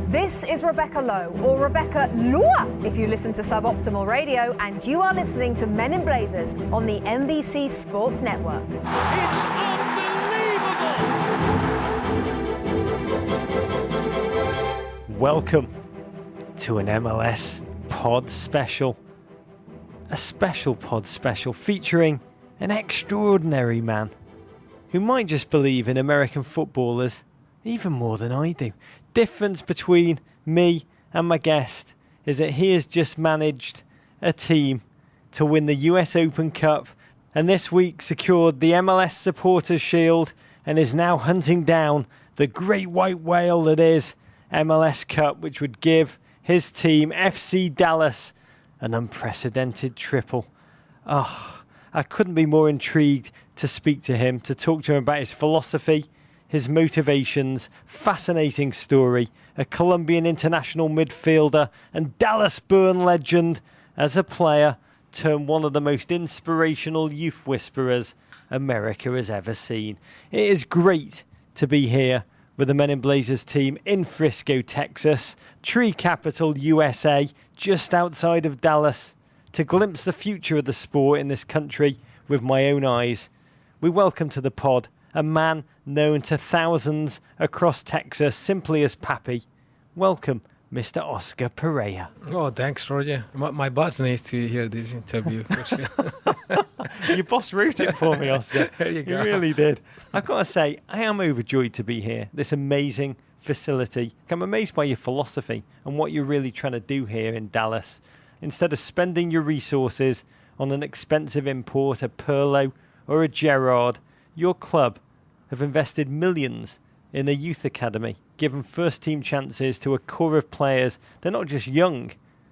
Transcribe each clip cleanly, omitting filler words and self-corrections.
This is Rebecca Lowe, or Rebecca Lua if you listen to Suboptimal Radio, and you are listening to Men in Blazers on the NBC Sports Network. It's unbelievable! Welcome to an MLS pod special. A special pod special featuring an extraordinary man who might just believe in American footballers even more than I do. Difference between me and my guest is that he has just managed a team to win the US Open Cup and this week secured the MLS Supporters Shield and is now hunting down the great white whale that is MLS Cup, which would give his team, FC Dallas, an unprecedented triple. Oh, I couldn't be more intrigued to speak to him, to talk to him about his philosophy, his motivations, fascinating story, a Colombian international midfielder and Dallas-born legend as a player turned one of the most inspirational youth whisperers America has ever seen. It is great to be here with the Men in Blazers team in Frisco, Texas, Tree Capital, USA, just outside of Dallas, to glimpse the future of the sport in this country with my own eyes. We welcome to the pod a man known to thousands across Texas simply as Pappy. Welcome, Mr. Oscar Pareja. Oh, thanks, Roger. My boss needs to hear this interview for sure. Your boss wrote it for me, Oscar. There you go. He really did. I've got to say, I am overjoyed to be here. This amazing facility. I'm amazed by your philosophy and what you're really trying to do here in Dallas. Instead of spending your resources on an expensive import, a Perlo or a Gerrard, your club have invested millions in a youth academy, given first-team chances to a core of players. They're not just young,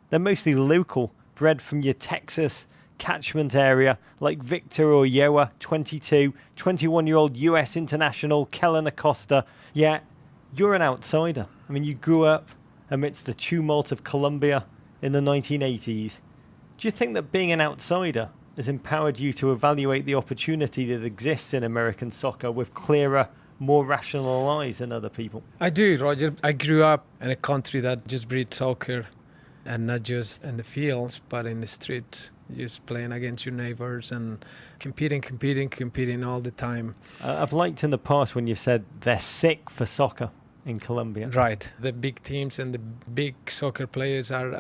they're mostly local, bred from your Texas catchment area, like Victor Ulloa, 22, 21-year-old US international, Kellen Acosta. Yeah, you're an outsider. I mean, you grew up amidst the tumult of Colombia in the 1980s. Do you think that being an outsider has empowered you to evaluate the opportunity that exists in American soccer with clearer, more rational eyes than other people? I do, Roger. I grew up in a country that just breeds soccer, and not just in the fields, but in the streets, just playing against your neighbors and competing all the time. I've liked in the past when you've said they're sick for soccer in Colombia. Right. The big teams and the big soccer players are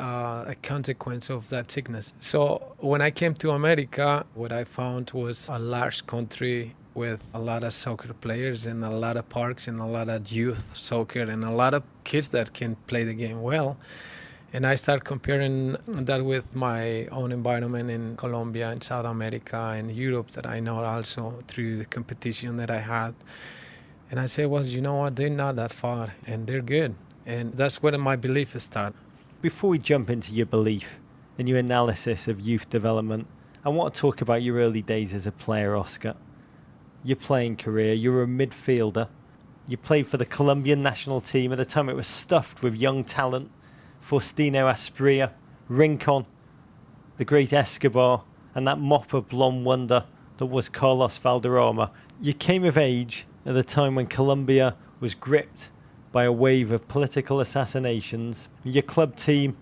a consequence of that sickness. So when I came to America, what I found was a large country with a lot of soccer players and a lot of parks and a lot of youth soccer and a lot of kids that can play the game well. And I started comparing that with my own environment in Colombia, in South America, and Europe that I know also through the competition that I had. And I say, well, you know what, they're not that far, and they're good. And that's where my belief started. Before we jump into your belief and your analysis of youth development, I want to talk about your early days as a player, Oscar. Your playing career, you were a midfielder. You played for the Colombian national team. At the time, it was stuffed with young talent. Faustino Asprilla, Rincon, the great Escobar, and that mop of blonde wonder that was Carlos Valderrama. You came of age at the time when Colombia was gripped by a wave of political assassinations. Your club team,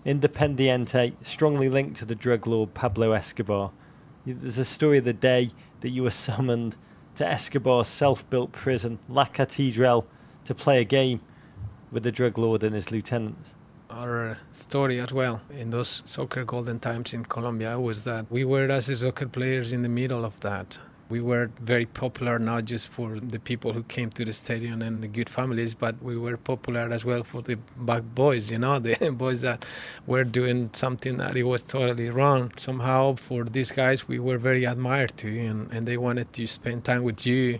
Independiente, strongly linked to the drug lord Pablo Escobar. There's a story of the day that you were summoned to Escobar's self-built prison, La Catedral, to play a game with the drug lord and his lieutenants. Our story as well in those soccer golden times in Colombia was that we were, as soccer players, in the middle of that. We were very popular, not just for the people who came to the stadium and the good families, but we were popular as well for the bad boys, the boys that were doing something that it was totally wrong. Somehow, for these guys, we were very admired too, and they wanted to spend time with you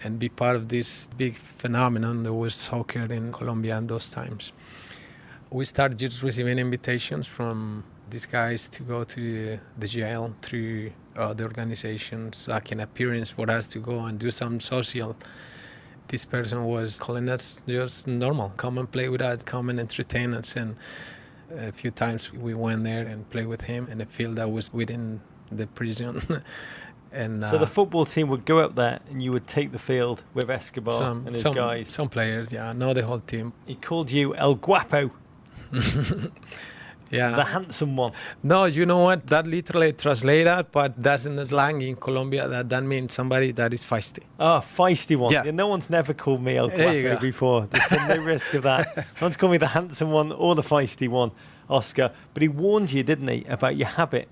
and be part of this big phenomenon that was soccer in Colombia in those times. We started just receiving invitations from these guys to go to the jail through the organizations, like an appearance for us to go and do some social. This person was calling us just normal, come and play with us, come and entertain us. And a few times we went there and played with him in a field that was within the prison. And So the football team would go up there and you would take the field with Escobar and his guys. Some players, yeah, not the whole team. He called you El Guapo, Yeah. the handsome one. No, you know what? That literally translated, but that's in the slang in Colombia. That means somebody that is feisty. Oh, feisty one. Yeah. No one's never called me El There you Guapo go. before. There's been no risk of that. No one's called me the handsome one or the feisty one, Oscar. But he warned you, didn't he, about your habit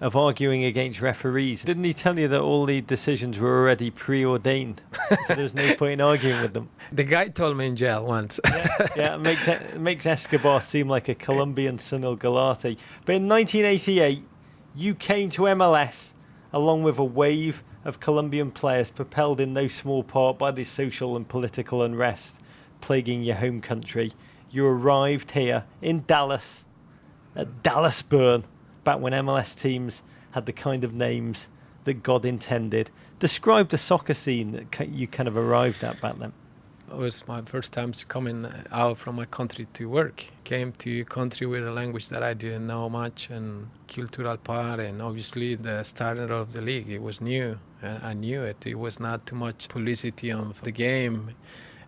of arguing against referees. Didn't he tell you that all the decisions were already preordained? So there's no point in arguing with them. The guy told me in jail once. Yeah, it makes Escobar seem like a Colombian Sunil Galati. But in 1988, you came to MLS along with a wave of Colombian players propelled in no small part by the social and political unrest plaguing your home country. You arrived here in Dallas, at Dallas Burn, back when MLS teams had the kind of names that God intended. Describe the soccer scene that you kind of arrived at back then. It was my first time coming out from my country to work. Came to a country with a language that I didn't know much, and cultural part, and obviously the starter of the league. It was new, and I knew it. It was not too much publicity of the game.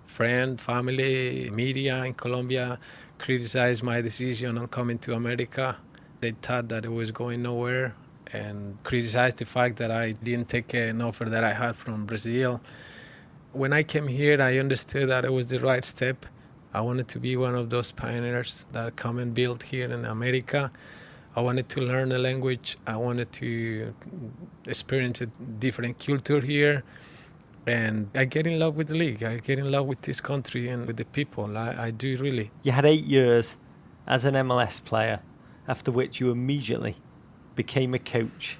Friend, family, media in Colombia criticized my decision on coming to America. They thought that it was going nowhere and criticized the fact that I didn't take an offer that I had from Brazil. When I came here, I understood that it was the right step. I wanted to be one of those pioneers that come and build here in America. I wanted to learn the language. I wanted to experience a different culture here. And I get in love with the league. I get in love with this country and with the people. I do really. You had 8 years as an MLS player, after which you immediately became a coach,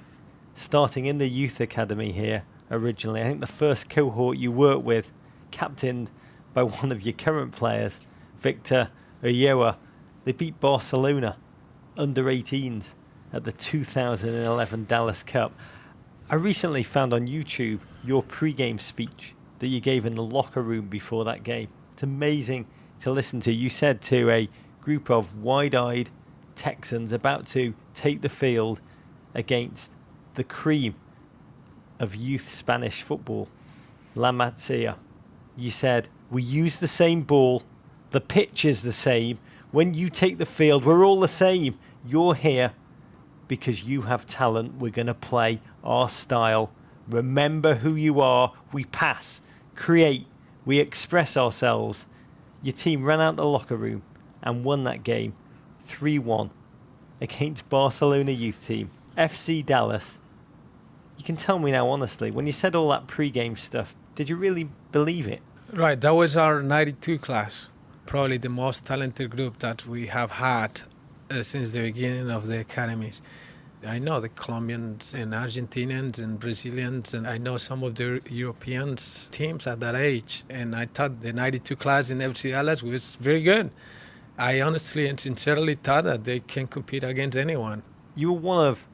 starting in the youth academy here originally. I think the first cohort you worked with, captained by one of your current players, Victor Ulloa. They beat Barcelona under 18s at the 2011 Dallas Cup. I recently found on YouTube your pre-game speech that you gave in the locker room before that game. It's amazing to listen to. You said to a group of wide-eyed Texans about to take the field against the cream of youth Spanish football, La Masia. You said, we use the same ball, the pitch is the same. When you take the field, we're all the same. You're here because you have talent. We're going to play our style. Remember who you are. We pass, create, we express ourselves. Your team ran out the locker room and won that game 3-1 against Barcelona youth team, FC Dallas. You can tell me now honestly, when you said all that pre-game stuff, did you really believe it? Right, that was our 92 class. Probably the most talented group that we have had since the beginning of the academies. I know the Colombians and Argentinians and Brazilians, and I know some of the European teams at that age. And I thought the 92 class in FC Dallas was very good. I honestly and sincerely thought that they can compete against anyone. You were one of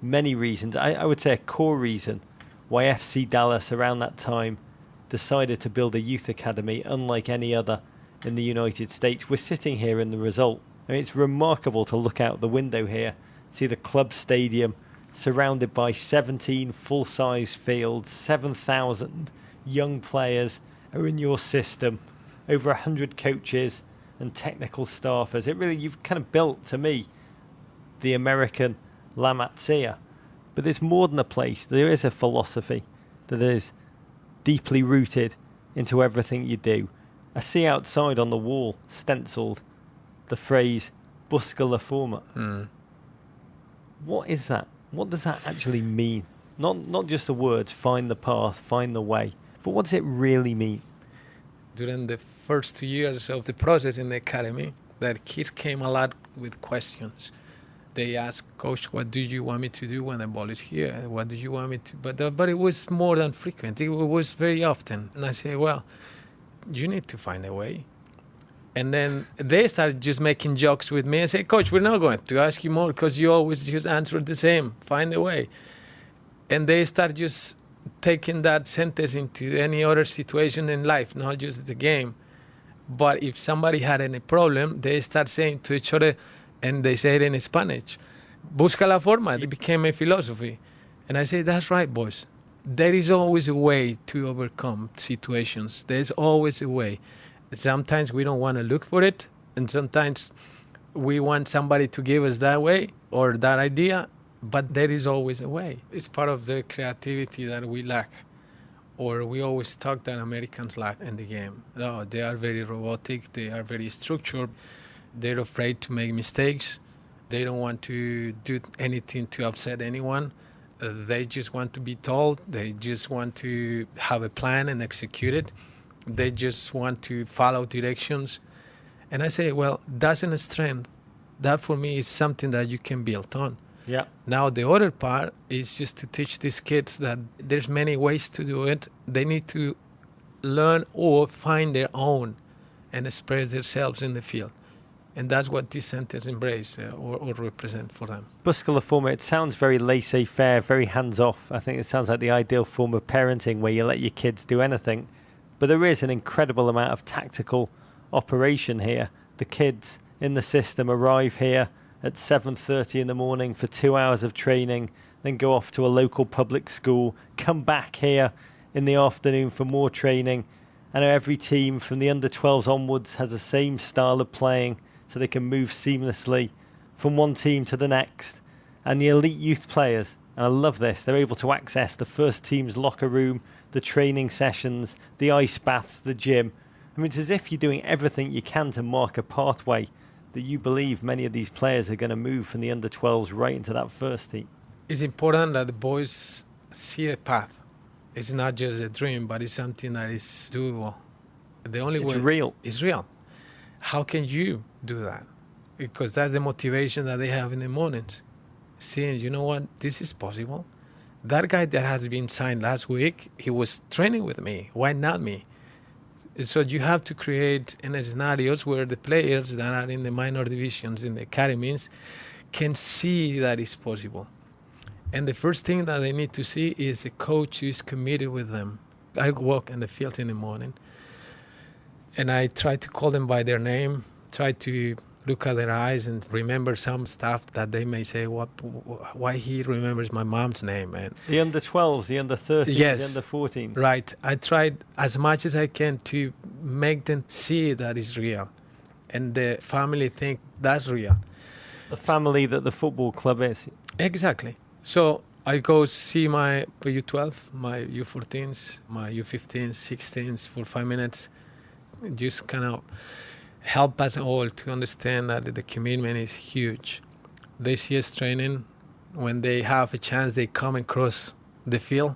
many reasons, I would say a core reason, why FC Dallas around that time decided to build a youth academy unlike any other in the United States. We're sitting here in the result. I mean, it's remarkable to look out the window here, see the club stadium surrounded by 17 full-size fields, 7,000 young players are in your system, over 100 coaches and technical staffers. It really, you've kind of built, to me, the American La Masia. But there's more than a place. There is a philosophy that is deeply rooted into everything you do. I see outside on the wall, stenciled, the phrase, busca la forma. What is that? What does that actually mean? Not just the words, find the path, find the way, but what does it really mean? During the first 2 years of the process in the academy, that kids came a lot with questions. They asked, Coach, what do you want me to do when the ball is here? What do you want me to... But it was more than frequent. It was very often. And I say, well, you need to find a way. And then they started just making jokes with me and say, Coach, we're not going to ask you more because you always just answer the same. Find a way. And they start just taking that sentence into any other situation in life, not just the game. But if somebody had any problem, they start saying to each other, and they say it in Spanish, busca la forma. It became a philosophy. And I say, that's right, boys. There is always a way to overcome situations. There's always a way. Sometimes we don't want to look for it, and sometimes we want somebody to give us that way or that idea, but there is always a way. It's part of the creativity that we lack, or we always talk that Americans lack in the game. No, they are very robotic, they are very structured, they're afraid to make mistakes, they don't want to do anything to upset anyone. They just want to be told, they just want to have a plan and execute it. They just want to follow directions. And I say, well, that's a strength. That for me is something that you can build on. Yeah. Now the other part is just to teach these kids that there's many ways to do it. They need to learn or find their own and express themselves in the field. And that's what these centers embrace or represent for them. Busca La Forma, it sounds very laissez-faire, very hands-off. I think it sounds like the ideal form of parenting where you let your kids do anything. But there is an incredible amount of tactical operation here. The kids in the system arrive here at 7:30 in the morning for 2 hours of training, then go off to a local public school, come back here in the afternoon for more training. I know every team from the under-12s onwards has the same style of playing, so they can move seamlessly from one team to the next. And the elite youth players, and I love this, they're able to access the first team's locker room, the training sessions, the ice baths, the gym. I mean, it's as if you're doing everything you can to mark a pathway that you believe many of these players are going to move from the under-12s right into that first team. It's important that the boys see a path. It's not just a dream, but it's something that is doable. The only way real. It's real. How can you do that? Because that's the motivation that they have in the mornings. Seeing, you know what, this is possible. That guy that has been signed last week, he was training with me. Why not me? So you have to create scenarios where the players that are in the minor divisions, in the academies, can see that it's possible. And the first thing that they need to see is a coach who is committed with them. I walk in the field in the morning, and I try to call them by their name, try to look at their eyes and remember some stuff that they may say, why he remembers my mom's name. And the under-12s, the under-13s, yes, the under-14s. Right. I tried as much as I can to make them see that it's real. And the family think that's real. The family that the football club is. Exactly. So I go see my U12, my U14s, my U15s, 16s for 5 minutes. Just kind of help us all to understand that the commitment is huge. They see us training. When they have a chance, they come and cross the field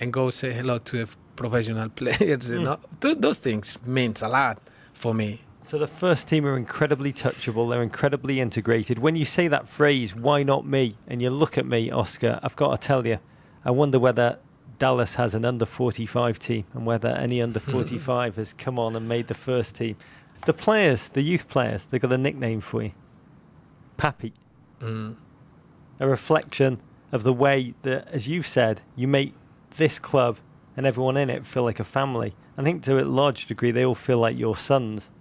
and go say hello to the professional players. You know? Those things means a lot for me. So the first team are incredibly touchable. They're incredibly integrated. When you say that phrase, why not me? And you look at me, Oscar, I've got to tell you, I wonder whether Dallas has an under-45 team and whether any under-45 has come on and made the first team. The players, the youth players, they've got a nickname for you. Papi. A reflection of the way that, as you've said, you make this club and everyone in it feel like a family. I think to a large degree they all feel like your sons.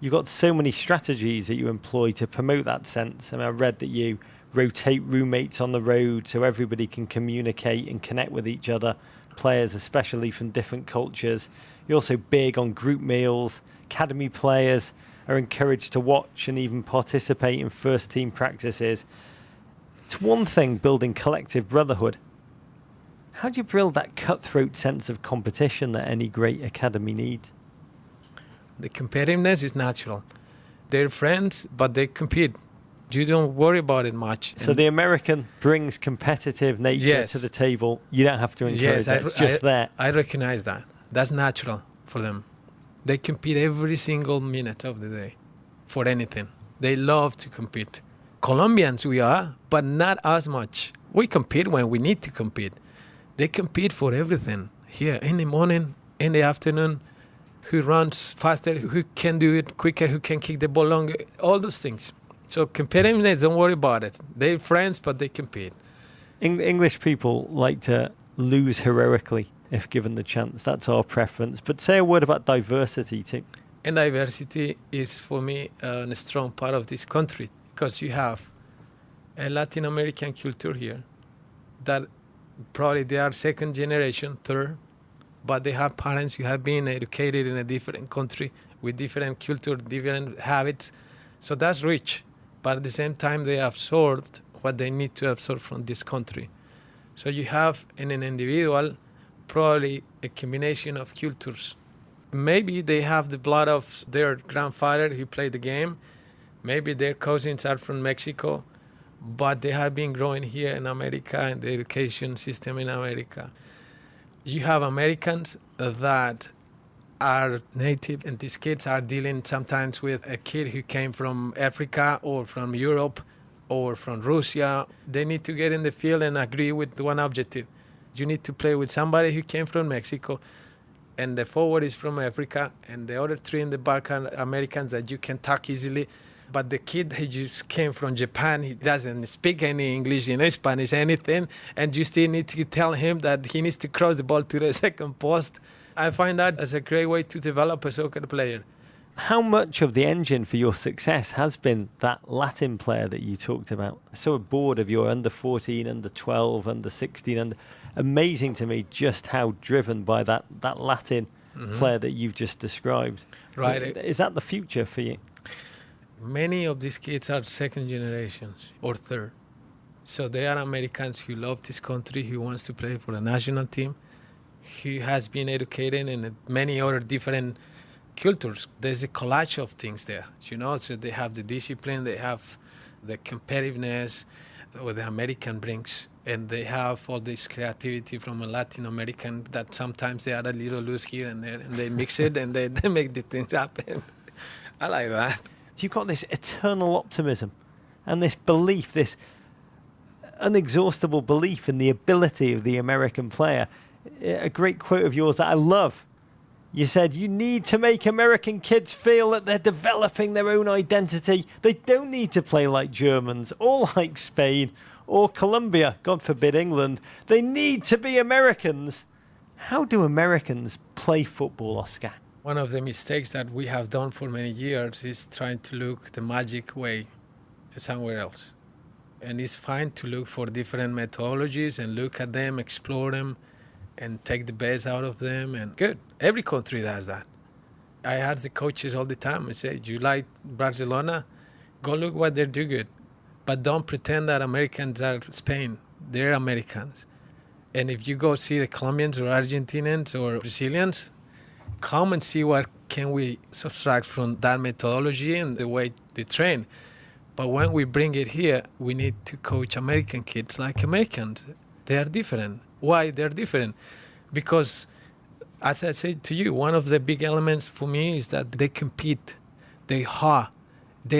You've got so many strategies that you employ to promote that sense. I mean, I read that you rotate roommates on the road so everybody can communicate and connect with each other, players especially from different cultures. You're also big on group meals. Academy players are encouraged to watch and even participate in first team practices. It's one thing building collective brotherhood. How do you build that cutthroat sense of competition that any great academy needs? The competitiveness is natural. They're friends, but they compete. You don't worry about it much. So the American brings competitive nature to the table. You don't have to encourage that. It's just there. I recognize that. That's natural for them. They compete every single minute of the day for anything. They love to compete. Colombians we are, but not as much. We compete when we need to compete. They compete for everything. Here, in the morning, in the afternoon, who runs faster, who can do it quicker, who can kick the ball longer, all those things. So competitiveness, don't worry about it. They're friends, but they compete. English people like to lose heroically if given the chance. That's our preference. But say a word about diversity too. And diversity is, for me, a strong part of this country because you have a Latin American culture here that Probably they are second generation, third, but they have parents who have been educated in a different country with different culture, different habits. So that's rich. But at the same time, they absorbed what they need to absorb from this country. So you have in an individual probably a combination of cultures. Maybe they have the blood of their grandfather who played the game. Maybe their cousins are from Mexico, but they have been growing here in America and the education system in America. You have Americans that are native, and these kids are dealing sometimes with a kid who came from Africa or from Europe or from Russia. They need to get in the field and agree with one objective. You need to play with somebody who came from Mexico, and the forward is from Africa, and the other three in the back are Americans that you can talk easily. But the kid who just came from Japan, he doesn't speak any English, Spanish, anything, and you still need to tell him that he needs to cross the ball to the second post. I find that as a great way to develop a soccer player. How much of the engine for your success has been that Latin player that you talked about? So bored of your under 14, under 12, under 16. Amazing to me just how driven by that Latin player that you've just described. Right. Is that the future for you? Many of these kids are second generations or third. So they are Americans who love this country, who wants to play for the national team, who has been educated in many other different cultures. There's a collage of things there, so they have the discipline, they have the competitiveness what the American brings, and they have all this creativity from a Latin American that sometimes they are a little loose here and there, and they mix it and they make the things happen. I like that. You've got this eternal optimism and this belief, this unexhaustible belief in the ability of the American player. A great quote of yours that I love. You said, you need to make American kids feel that they're developing their own identity. They don't need to play like Germans or like Spain or Colombia, God forbid England. They need to be Americans. How do Americans play football, Oscar? One of the mistakes that we have done for many years is trying to look the magic way somewhere else. And it's fine to look for different methodologies and look at them, explore them, and take the best out of them, and good. Every country does that. I ask the coaches all the time, I say, you like Barcelona? Go look what they do good. But don't pretend that Americans are Spain. They're Americans. And if you go see the Colombians or Argentinians or Brazilians, come and see what can we subtract from that methodology and the way they train. But when we bring it here, we need to coach American kids like Americans. They are different. Why they're different? Because, as I said to you, one of the big elements for me is that they compete. They're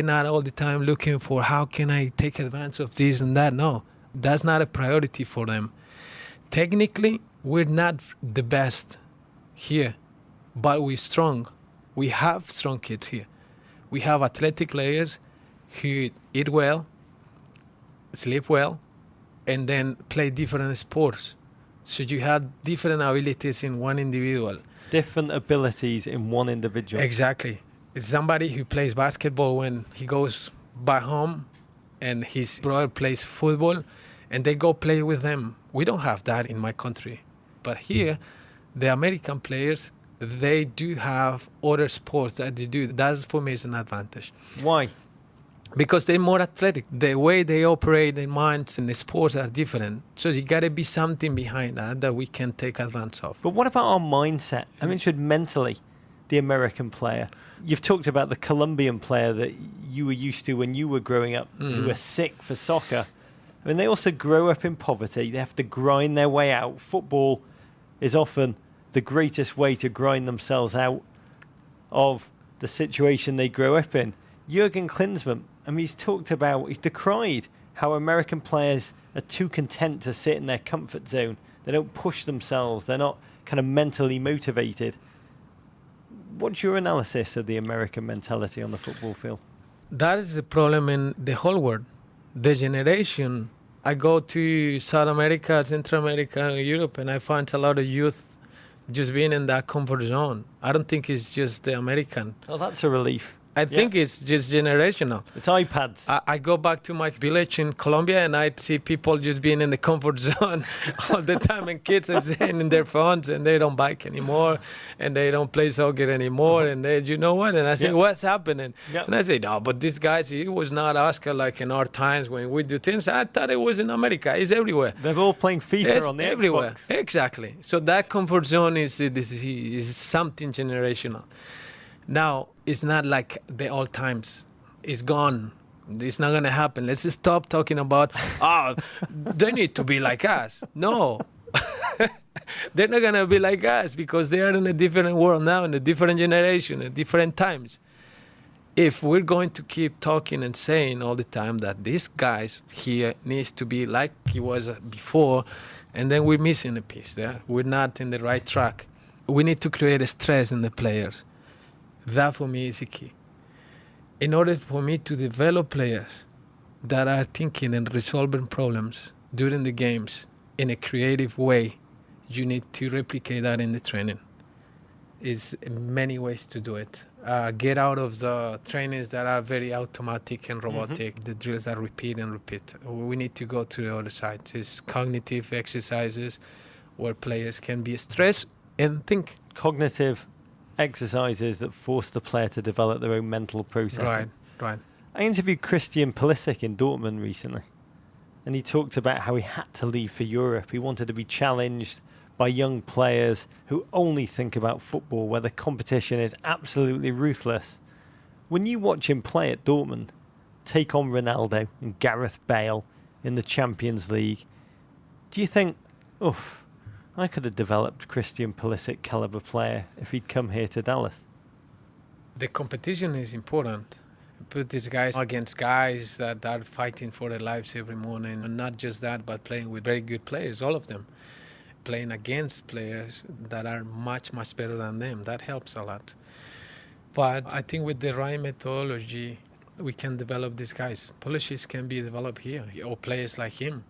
not all the time looking for how can I take advantage of this and that. No, that's not a priority for them. Technically, we're not the best here, but we're strong. We have strong kids here. We have athletic players who eat well, sleep well, and then play different sports. So you have different abilities in one individual. Different abilities in one individual. Exactly. It's somebody who plays basketball when he goes back home and his brother plays football and they go play with them. We don't have that in my country. But here, the American players, they do have other sports that they do. That for me is an advantage. Why? Because they're more athletic. The way they operate their minds and the sports are different. So you got to be something behind that we can take advantage of. But what about our mindset? I'm interested mentally, the American player. You've talked about the Colombian player that you were used to when you were growing up, who were sick for soccer. I mean, they also grow up in poverty. They have to grind their way out. Football is often the greatest way to grind themselves out of the situation they grow up in. Jurgen Klinsmann, I mean, he's decried how American players are too content to sit in their comfort zone. They don't push themselves. They're not kind of mentally motivated. What's your analysis of the American mentality on the football field? That is a problem in the whole world. The generation, I go to South America, Central America, Europe, and I find a lot of youth just being in that comfort zone. I don't think it's just the American. Oh, that's a relief. I think it's just generational. It's iPads. I go back to my village in Colombia and I see people just being in the comfort zone all the time, and kids are sitting in their phones and they don't bike anymore and they don't play soccer anymore. And they, you know what? And I say, what's happening? And I say, no, but these guys, it was not Oscar like in our times when we do things. I thought it was in America. It's everywhere. They're all playing FIFA on the everywhere. Xbox. Exactly. So that comfort zone is something generational. Now, it's not like the old times. It's gone. It's not going to happen. Let's just stop talking about, they need to be like us. No. They're not going to be like us because they are in a different world now, in a different generation, at different times. If we're going to keep talking and saying all the time that this guy here needs to be like he was before, and then we're missing a piece there. We're not in the right track. We need to create a stress in the players. That for me is the key. In order for me to develop players that are thinking and resolving problems during the games in a creative way, you need to replicate that in the training. There's many ways to do it. Get out of the trainings that are very automatic and robotic, the drills that repeat and repeat. We need to go to the other side. It's cognitive exercises where players can be stressed and think. Cognitive exercises that force the player to develop their own mental processing. Right. I interviewed Christian Pulisic in Dortmund recently, and he talked about how he had to leave for Europe. He wanted to be challenged by young players who only think about football, where the competition is absolutely ruthless. When you watch him play at Dortmund, take on Ronaldo and Gareth Bale in the Champions League, do you think, oof, I could have developed Christian Pulisic caliber player if he'd come here to Dallas? The competition is important. Put these guys against guys that are fighting for their lives every morning. And not just that, but playing with very good players, all of them. Playing against players that are much, much better than them. That helps a lot. But I think with the right methodology, we can develop these guys. Pulisic can be developed here, or players like him.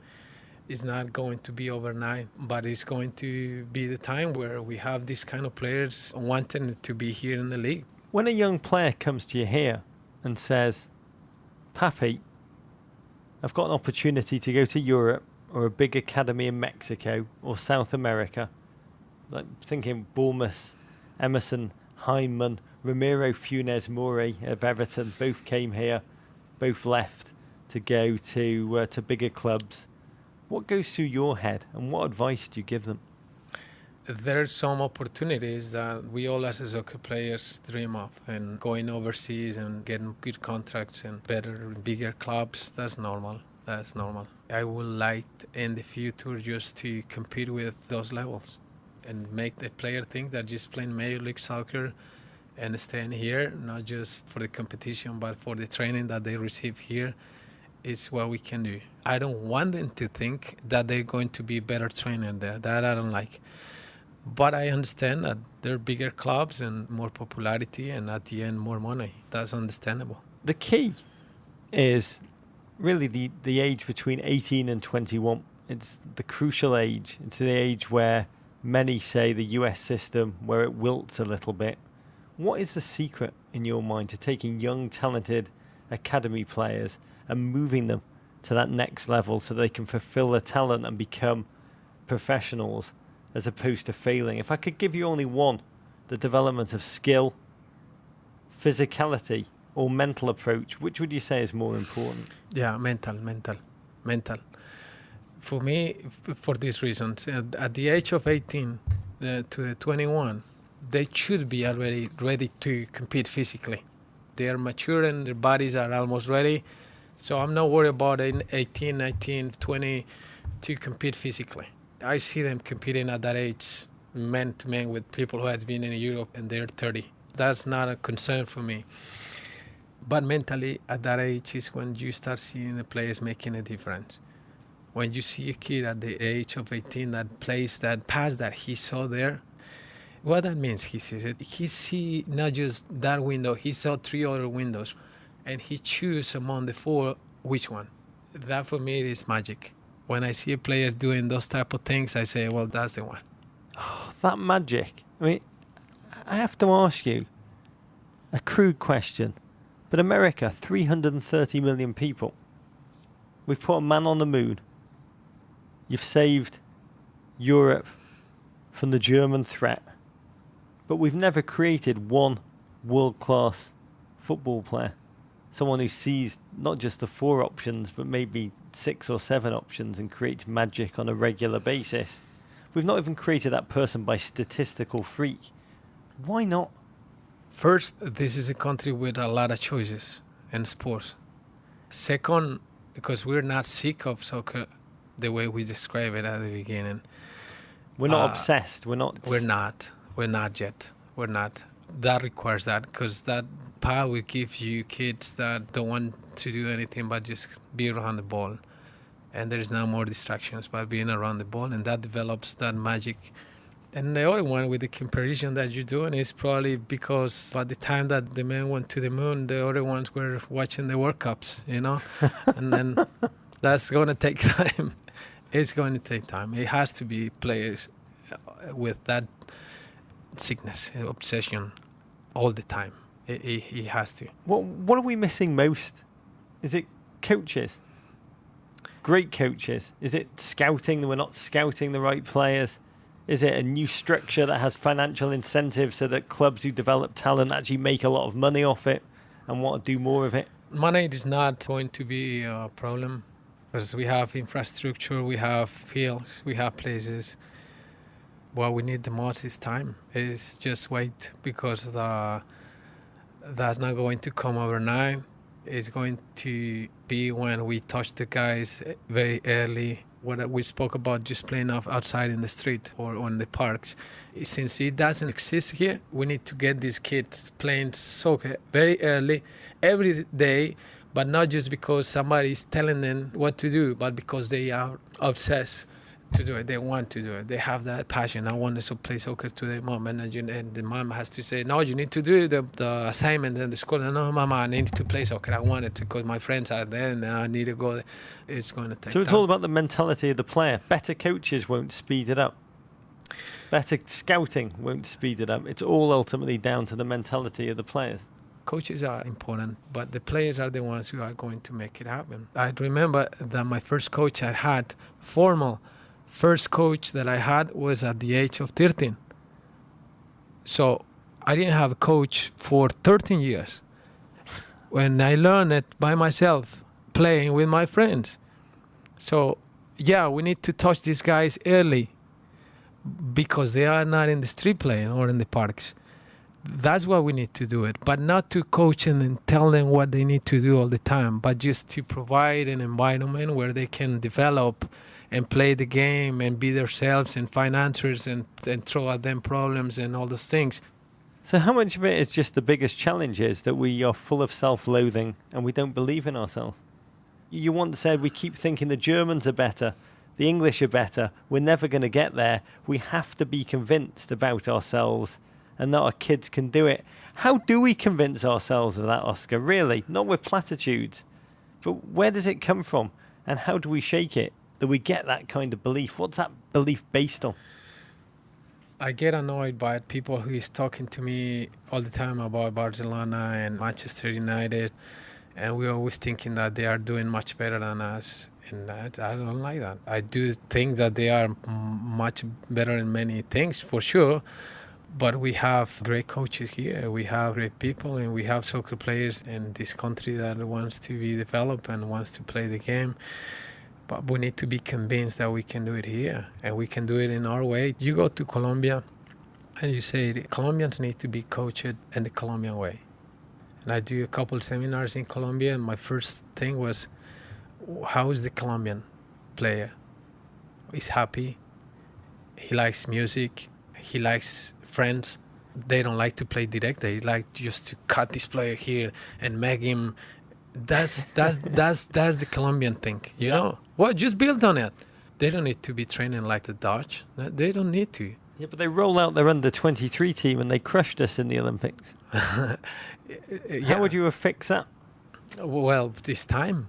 It's not going to be overnight, but it's going to be the time where we have these kind of players wanting to be here in the league. When a young player comes to you here and says, Papi, I've got an opportunity to go to Europe or a big academy in Mexico or South America, like thinking Bournemouth, Emerson, Hyndman, Ramiro Funes Mori of Everton, both came here, both left to go to bigger clubs. What goes through your head and what advice do you give them? There are some opportunities that we all as soccer players dream of, and going overseas and getting good contracts and better, bigger clubs, that's normal. I would like in the future just to compete with those levels and make the player think that just playing Major League Soccer and staying here, not just for the competition, but for the training that they receive here, is what we can do. I don't want them to think that they're going to be better trained there. That I don't like. But I understand that there are bigger clubs and more popularity and at the end more money. That's understandable. The key is really the age between 18 and 21. It's the crucial age. It's the age where many say the US system, where it wilts a little bit. What is the secret in your mind to taking young, talented academy players and moving them to that next level so they can fulfill their talent and become professionals as opposed to failing? If I could give you only one, the development of skill, physicality, or mental approach, which would you say is more important? Yeah, mental. For me, for these reasons, at the age of 18 to 21, they should be already ready to compete physically. They are mature and their bodies are almost ready. So I'm not worried about 18, 19, 20 to compete physically. I see them competing at that age, man to man, with people who have been in Europe and they're 30. That's not a concern for me. But mentally, at that age is when you start seeing the players making a difference. When you see a kid at the age of 18 that plays that pass that he saw there, what that means, he sees it. He see not just that window, he saw 3 other windows, and he choose among the 4 which one. That for me is magic. When I see a player doing those type of things, I say, well, that's the one. Oh, that magic. I mean, I have to ask you a crude question. But America, 330 million people. We've put a man on the moon. You've saved Europe from the German threat. But we've never created one world-class football player. Someone who sees not just the 4 options, but maybe 6 or 7 options and creates magic on a regular basis. We've not even created that person by statistical freak. Why not? First, this is a country with a lot of choices in sports. Second, because we're not sick of soccer the way we describe it at the beginning. We're not obsessed. We're not yet. We're not. That requires that, because that power will give you kids that don't want to do anything but just be around the ball. And there's no more distractions by being around the ball, and that develops that magic. And the other one with the comparison that you're doing is probably because by the time that the men went to the moon, the other ones were watching the World Cups, you know? And then that's going to take time. It's going to take time. It has to be players with that sickness, obsession all the time. It has to. What are we missing most? Is it coaches? Great coaches? Is it scouting that we're not scouting the right players? Is it a new structure that has financial incentives so that clubs who develop talent actually make a lot of money off it and want to do more of it? Money is not going to be a problem, because we have infrastructure, we have fields, we have places. What we need the most is time. It's just wait, because that's not going to come overnight. It's going to be when we touch the guys very early. What we spoke about, just playing outside in the street or on the parks. Since it doesn't exist here, we need to get these kids playing soccer very early, every day, but not just because somebody is telling them what to do, but because they are obsessed to do it. They want to do it. They have that passion. I want to play soccer to their mom, and the mom has to say, no, you need to do the assignment in the school. No, mama, I need to play soccer. I want it because my friends are there and I need to go there. It's going to take So it's time. all about the mentality of the player. Better coaches won't speed it up. Better scouting won't speed it up. It's all ultimately down to the mentality of the players. Coaches are important, but the players are the ones who are going to make it happen. I remember that my first coach I had, first coach that I had was at the age of 13. So I didn't have a coach for 13 years. When I learned it by myself, playing with my friends. So yeah, we need to touch these guys early because they are not in the street playing or in the parks. That's why we need to do it, but not to coach them and tell them what they need to do all the time, but just to provide an environment where they can develop and play the game and be themselves and find answers and throw at them problems and all those things. So how much of it is just the biggest challenge is that we are full of self-loathing and we don't believe in ourselves? You once said we keep thinking the Germans are better, the English are better, we're never going to get there. We have to be convinced about ourselves and that our kids can do it. How do we convince ourselves of that, Oscar? Really, not with platitudes, but where does it come from and how do we shake it that we get that kind of belief? What's that belief based on? I get annoyed by people who is talking to me all the time about Barcelona and Manchester United, and we're always thinking that they are doing much better than us, and I don't like that. I do think that they are much better in many things, for sure, but we have great coaches here, we have great people, and we have soccer players in this country that wants to be developed and wants to play the game. But we need to be convinced that we can do it here, and we can do it in our way. You go to Colombia, and you say the Colombians need to be coached in the Colombian way. And I do a couple seminars in Colombia, and my first thing was, how is the Colombian player? He's happy, he likes music, he likes friends. They don't like to play direct. They like just to cut this player here and make him. That's the Colombian thing, you know. Well, just build on it. They don't need to be training like the Dutch. They don't need to. Yeah, but they roll out their under-23 team and they crushed us in the Olympics. How would you have fixed that? Well, it's time.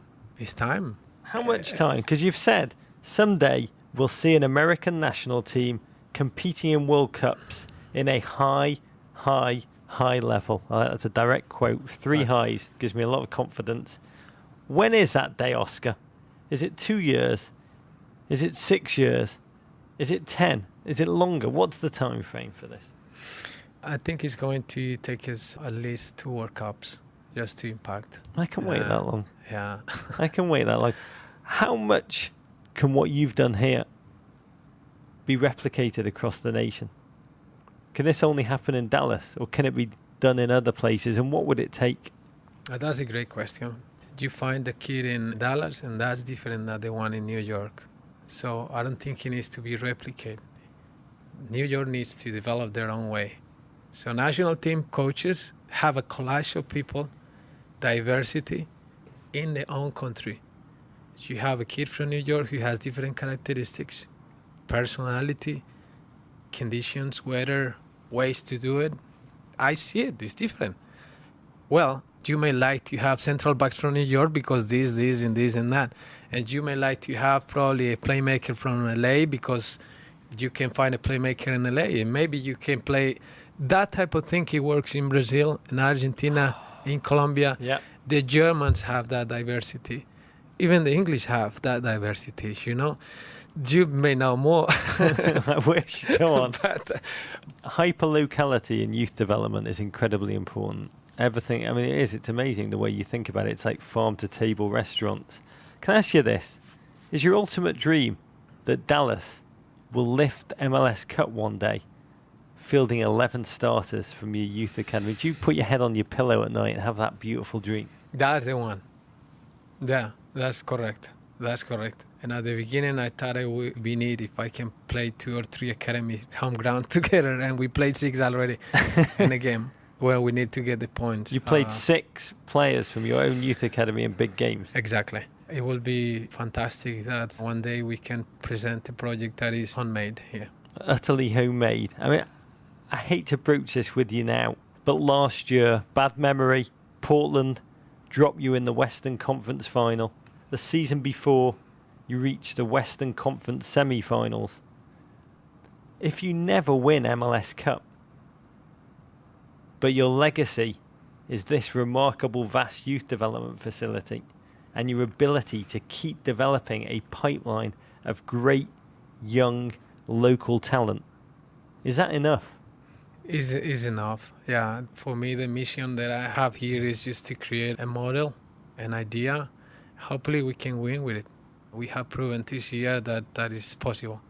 How much time? Because you've said someday we'll see an American national team competing in World Cups in a high high level. That's a direct quote. 3 highs. Gives me a lot of confidence. When is that day, Oscar? Is it 2 years? Is it 6 years? Is it 10? Is it longer? What's the time frame for this? I think it's going to take us at least 2 World Cups just to impact. I can wait that long. Yeah. I can wait that long. How much can what you've done here be replicated across the nation? Can this only happen in Dallas, or can it be done in other places? And what would it take? That's a great question. You find a kid in Dallas, and that's different than the one in New York. So I don't think it needs to be replicated. New York needs to develop their own way. So national team coaches have a collage of people, diversity in their own country. You have a kid from New York who has different characteristics, personality, conditions, weather, ways to do it. I see it, it's different. Well, you may like to have central backs from New York because this, and this, and that. And you may like to have probably a playmaker from LA because you can find a playmaker in LA. And maybe you can play that type of thing. It works in Brazil, in Argentina, in Colombia. Yeah. The Germans have that diversity. Even the English have that diversity, you know. You may know more. I wish. Go on. But, hyperlocality in youth development is incredibly important. Everything, I mean, it is. It's amazing the way you think about it. It's like farm-to-table restaurants. Can I ask you this? Is your ultimate dream that Dallas will lift MLS Cup one day, fielding 11 starters from your youth academy? Do you put your head on your pillow at night and have that beautiful dream? that's the one. Yeah, that's correct. That's correct. And at the beginning, I thought it would be neat if I can play 2 or 3 academy home ground together, and we played 6 already in a game where we need to get the points. You played 6 players from your own youth academy in big games. Exactly. It will be fantastic that one day we can present a project that is handmade here. Utterly homemade. I mean, I hate to broach this with you now, but last year, bad memory, Portland dropped you in the Western Conference final. The season before, you reached the Western Conference semi-finals. If you never win MLS Cup, but your legacy is this remarkable vast youth development facility and your ability to keep developing a pipeline of great young local talent, is that enough? Is enough. Yeah, for me, the mission that I have here is just to create a model, an idea. Hopefully we can win with it. We have proven this year that that is possible.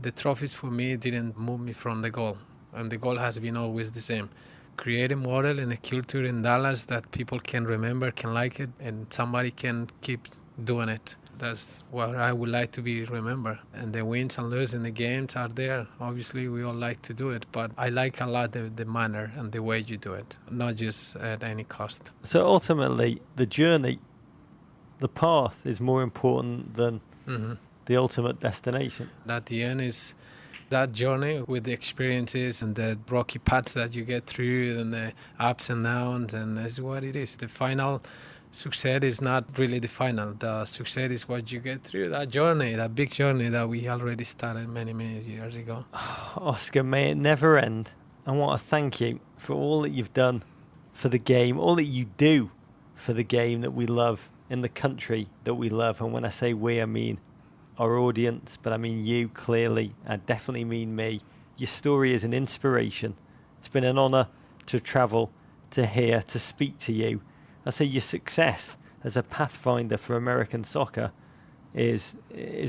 The trophies for me didn't move me from the goal, and the goal has been always the same. Create a model and a culture in Dallas that people can remember, can like it, and somebody can keep doing it. That's what I would like to be remembered. And the wins and losses in the games are there. Obviously, we all like to do it, but I like a lot the manner and the way you do it, not just at any cost. So ultimately, the journey, the path is more important than the ultimate destination. At the end is that journey with the experiences and the rocky paths that you get through and the ups and downs, and that's what it is. The final success is not really the final. The success is what you get through that journey, that big journey that we already started many, many years ago. Oscar, may it never end. I want to thank you for all that you've done for the game, all that you do for the game that we love, in the country that we love. And when I say we, I mean our audience, but I mean you clearly. I definitely mean me. Your story is an inspiration. It's been an honour to travel, to hear, to speak to you. I say your success as a pathfinder for American soccer is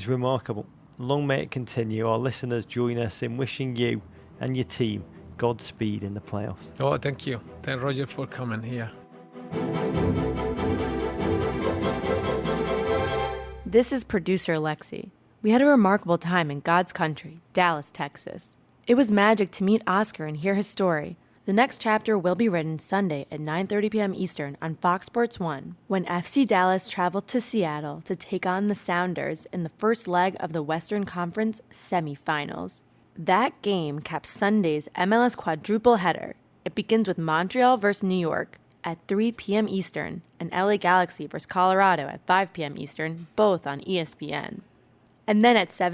remarkable. Long may it continue. Our listeners join us in wishing you and your team Godspeed in the playoffs. Oh, thank you. Thank Roger for coming here. This is producer Lexi. We had a remarkable time in God's country, Dallas, Texas. It was magic to meet Oscar and hear his story. The next chapter will be written Sunday at 9:30 p.m. Eastern on Fox Sports 1, when FC Dallas traveled to Seattle to take on the Sounders in the first leg of the Western Conference semifinals. That game caps Sunday's MLS quadruple header. It begins with Montreal versus New York at 3 p.m. Eastern and LA Galaxy versus Colorado at 5 p.m. Eastern, both on ESPN. And then at 7